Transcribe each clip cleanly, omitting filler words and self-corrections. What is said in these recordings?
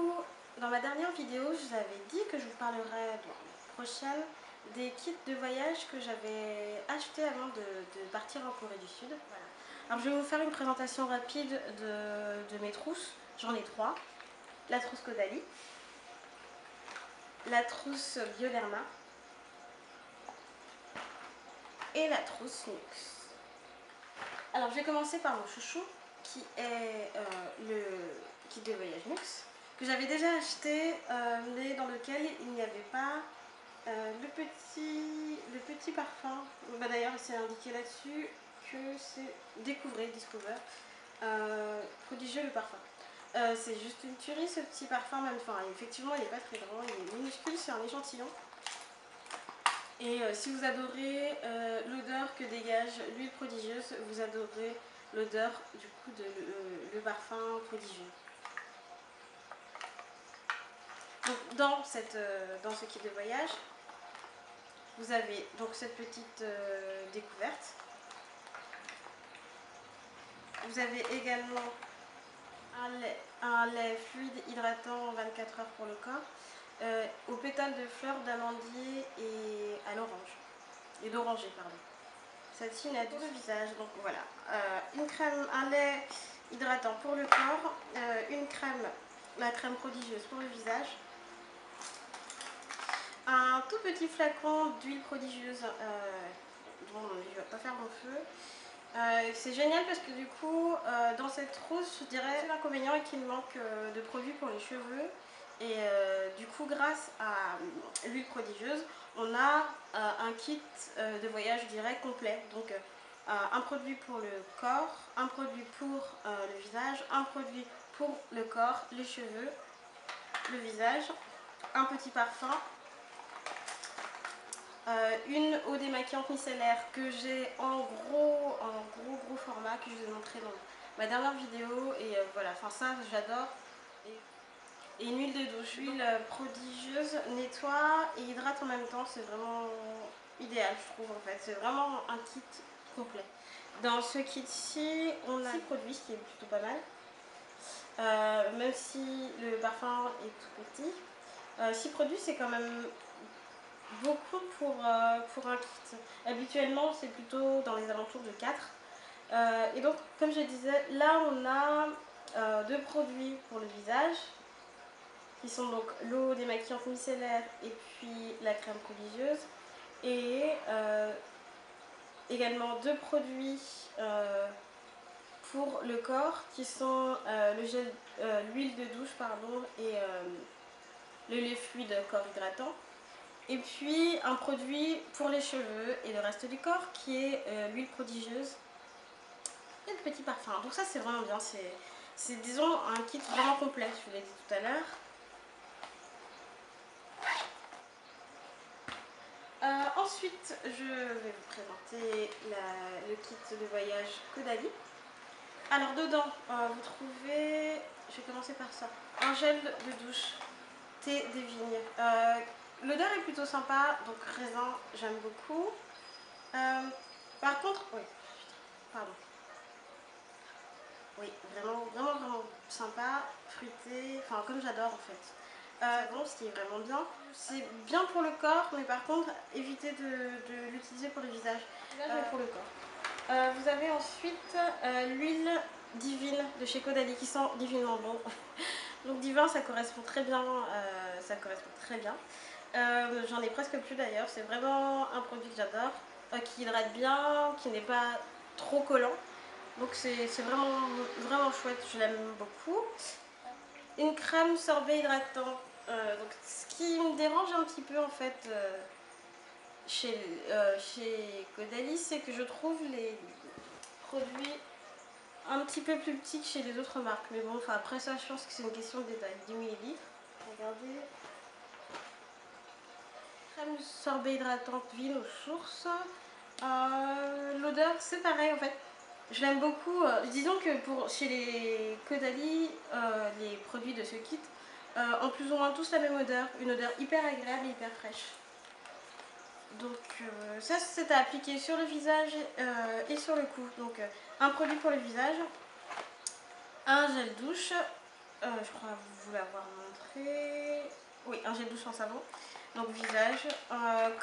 coup, dans ma dernière vidéo, je vous avais dit que je vous parlerai dans la prochaine des kits de voyage que j'avais achetés avant de partir en Corée du Sud. Voilà. Alors je vais vous faire une présentation rapide de mes trousses. J'en ai trois. La trousse Caudalie, la trousse Bioderma et la trousse Nux. Alors je vais commencer par mon chouchou qui est le kit de voyage Nux que j'avais déjà acheté mais dans lequel il n'y avait pas le petit parfum. Bah, d'ailleurs c'est indiqué là-dessus que c'est Discover, prodigieux le parfum. C'est juste une tuerie ce petit parfum, même enfin effectivement il n'est pas très grand, il est minuscule, c'est un échantillon. Et si vous adorez l'odeur que dégage l'huile prodigieuse, vous adorez l'odeur du coup de le parfum prodigieux. Donc dans ce kit de voyage, vous avez donc cette petite découverte. Vous avez également un lait fluide hydratant 24 heures pour le corps, aux pétales de fleurs d'amandier et à l'orange. Et d'oranger, pardon. Celle-ci n'a pour le visage, donc voilà. Une crème, un lait hydratant pour le corps, une crème, la crème prodigieuse pour le visage, un tout petit flacon d'huile prodigieuse dont je ne vais pas faire mon feu. C'est génial parce que du coup, dans cette trousse, je dirais l'inconvénient est qu'il manque de produits pour les cheveux. Et du coup, grâce à l'huile prodigieuse, on a un kit de voyage, je dirais, complet. Donc, un produit pour le corps, un produit pour le visage, un produit pour le corps, les cheveux, le visage, un petit parfum, une eau démaquillante micellaire que j'ai en gros format que je vous ai montré dans ma dernière vidéo. Et voilà, enfin ça j'adore. Et une huile de douche, huile prodigieuse, nettoie et hydrate en même temps, c'est vraiment idéal je trouve en fait, c'est vraiment un kit complet. Dans ce kit-ci, on a 6 produits, ce qui est plutôt pas mal, même si le parfum est tout petit. 6 produits c'est quand même beaucoup pour un kit. Habituellement c'est plutôt dans les alentours de 4. Et donc comme je disais, là on a 2 produits pour le visage, qui sont donc l'eau démaquillante micellaire et puis la crème prodigieuse. Et également 2 produits pour le corps qui sont l'huile de douche pardon, et le lait fluide corps hydratant. Et puis un produit pour les cheveux et le reste du corps qui est l'huile prodigieuse et le petit parfum. Donc ça c'est vraiment bien, c'est disons un kit vraiment complet, je vous l'ai dit tout à l'heure. Ensuite, je vais vous présenter le kit de voyage Caudalie. Alors dedans, vous trouvez, je vais commencer par ça, un gel de douche thé des vignes. L'odeur est plutôt sympa, donc raisin, j'aime beaucoup. Par contre, oui, pardon. Oui, vraiment sympa, fruité, enfin comme j'adore en fait. Bon, ce qui est vraiment bien, c'est bien pour le corps, mais par contre, évitez de l'utiliser pour le visage. Pour le corps. Vous avez ensuite l'huile divine de chez Caudalie qui sent divinement bon. Donc divin, ça correspond très bien. J'en ai presque plus d'ailleurs. C'est vraiment un produit que j'adore, qui hydrate bien, qui n'est pas trop collant. Donc c'est vraiment chouette, je l'aime beaucoup. Une crème sorbet hydratant. Donc ce qui me dérange un petit peu en fait chez Caudalie, c'est que je trouve les produits un petit peu plus petits que chez les autres marques. Mais bon, enfin après ça, je pense que c'est une question de détail. 10 ml. Regardez. Crème sorbet hydratante vigne aux sources. L'odeur, c'est pareil en fait. Je l'aime beaucoup. Disons que chez les Caudalie, les produits de ce kit ont plus ou moins tous la même odeur. Une odeur hyper agréable et hyper fraîche. Donc ça c'est à appliquer sur le visage et sur le cou. Donc un produit pour le visage, un gel douche je crois vous l'avoir montré. Oui, un gel douche en savon. Donc visage,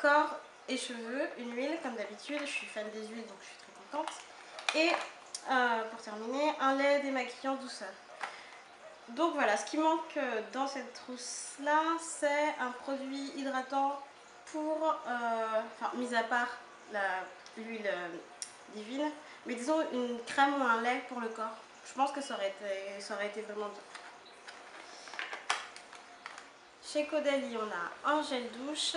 corps et cheveux, une huile comme d'habitude. Je suis fan des huiles donc je suis très contente. Et pour terminer, un lait démaquillant douceur. Donc voilà, ce qui manque dans cette trousse là, c'est un produit hydratant pour, enfin mis à part l'huile divine, mais disons une crème ou un lait pour le corps. Je pense que ça aurait été vraiment bien. Chez Caudalie, on a un gel douche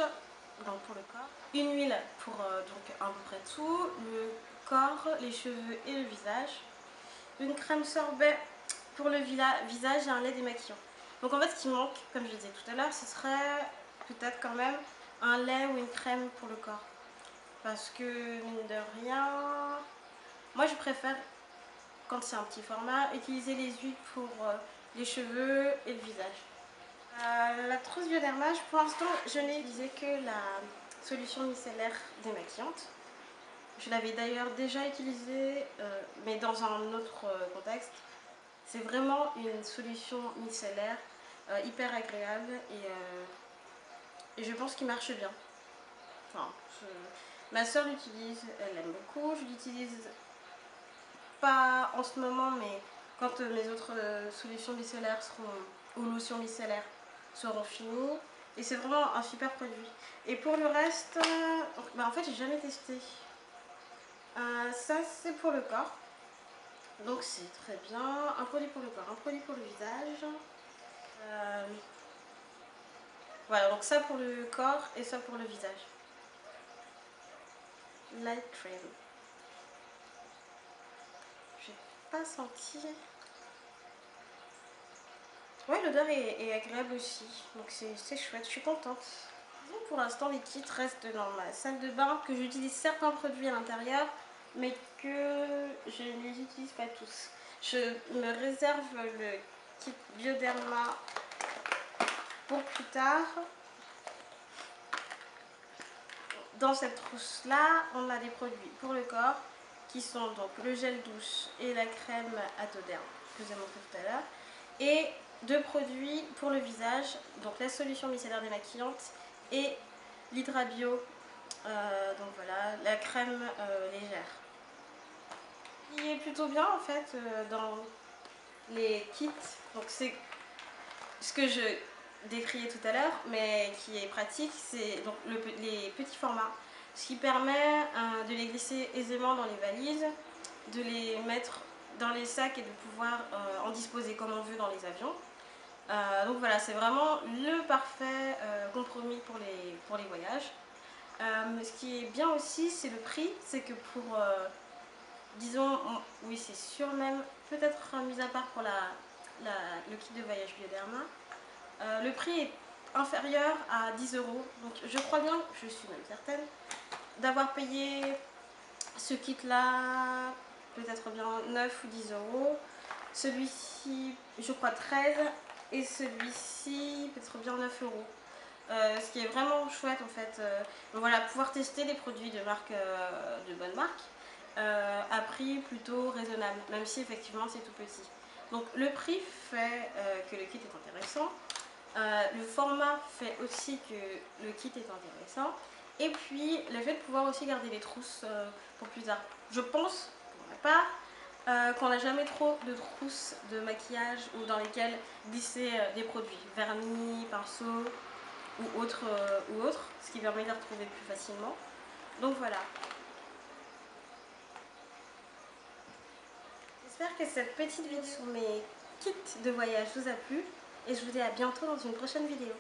donc pour le corps, une huile pour donc à peu près tout, le corps, les cheveux et le visage, une crème sorbet pour le visage et un lait démaquillant. Donc en fait, ce qui manque, comme je disais tout à l'heure, ce serait peut-être quand même un lait ou une crème pour le corps. Parce que, mine de rien, moi je préfère, quand c'est un petit format, utiliser les huiles pour les cheveux et le visage. La trousse Bioderma, pour l'instant, je n'ai utilisé que la solution micellaire démaquillante. Je l'avais d'ailleurs déjà utilisée, mais dans un autre contexte. C'est vraiment une solution micellaire hyper agréable et je pense qu'il marche bien. Enfin, ma soeur l'utilise, elle l'aime beaucoup. Je l'utilise pas en ce moment, mais quand mes autres solutions micellaires ou lotions micellaires seront finies. Et c'est vraiment un super produit. Et pour le reste, en fait, j'ai jamais testé. Ça, c'est pour le corps. Donc c'est très bien. Un produit pour le corps, un produit pour le visage. Voilà, donc ça pour le corps et ça pour le visage. Light cream. J'ai pas senti. Ouais, l'odeur est agréable aussi. Donc c'est chouette, je suis contente. Donc pour l'instant, les kits restent dans ma salle de bain, que j'utilise certains produits à l'intérieur, mais que je ne les utilise pas tous. Je me réserve le kit Bioderma pour plus tard. Dans cette trousse là, on a des produits pour le corps qui sont donc le gel douche et la crème Atoderm que je vous ai montré tout à l'heure, et deux produits pour le visage, donc la solution micellaire démaquillante et l'Hydra-Bio, donc voilà, la crème légère. Ce qui est plutôt bien en fait dans les kits, donc c'est ce que je décriais tout à l'heure, mais qui est pratique, c'est donc les petits formats, ce qui permet de les glisser aisément dans les valises, de les mettre dans les sacs et de pouvoir en disposer comme on veut dans les avions. Donc voilà, c'est vraiment le parfait compromis pour les voyages. Ce qui est bien aussi, c'est le prix, c'est que pour, disons, oui c'est sûr même, peut-être mis à part pour le kit de voyage Bioderma, le prix est inférieur à 10 euros. Donc je crois bien, je suis même certaine, d'avoir payé ce kit là peut-être bien 9 ou 10 euros. Celui-ci, je crois 13. Et celui-ci, peut-être bien 9 euros. Ce qui est vraiment chouette en fait. Donc voilà, pouvoir tester des produits de marque, de bonne marque, à prix plutôt raisonnable, même si effectivement c'est tout petit. Donc le prix fait que le kit est intéressant. Le format fait aussi que le kit est intéressant. Et puis le fait de pouvoir aussi garder les trousses pour plus tard. Je pense, pour ma part, qu'on n'a jamais trop de trousses de maquillage ou dans lesquelles glisser des produits, vernis, pinceau ou autre, ce qui permet de les retrouver plus facilement. Donc voilà. J'espère que cette petite vidéo sur mes kits de voyage vous a plu et je vous dis à bientôt dans une prochaine vidéo.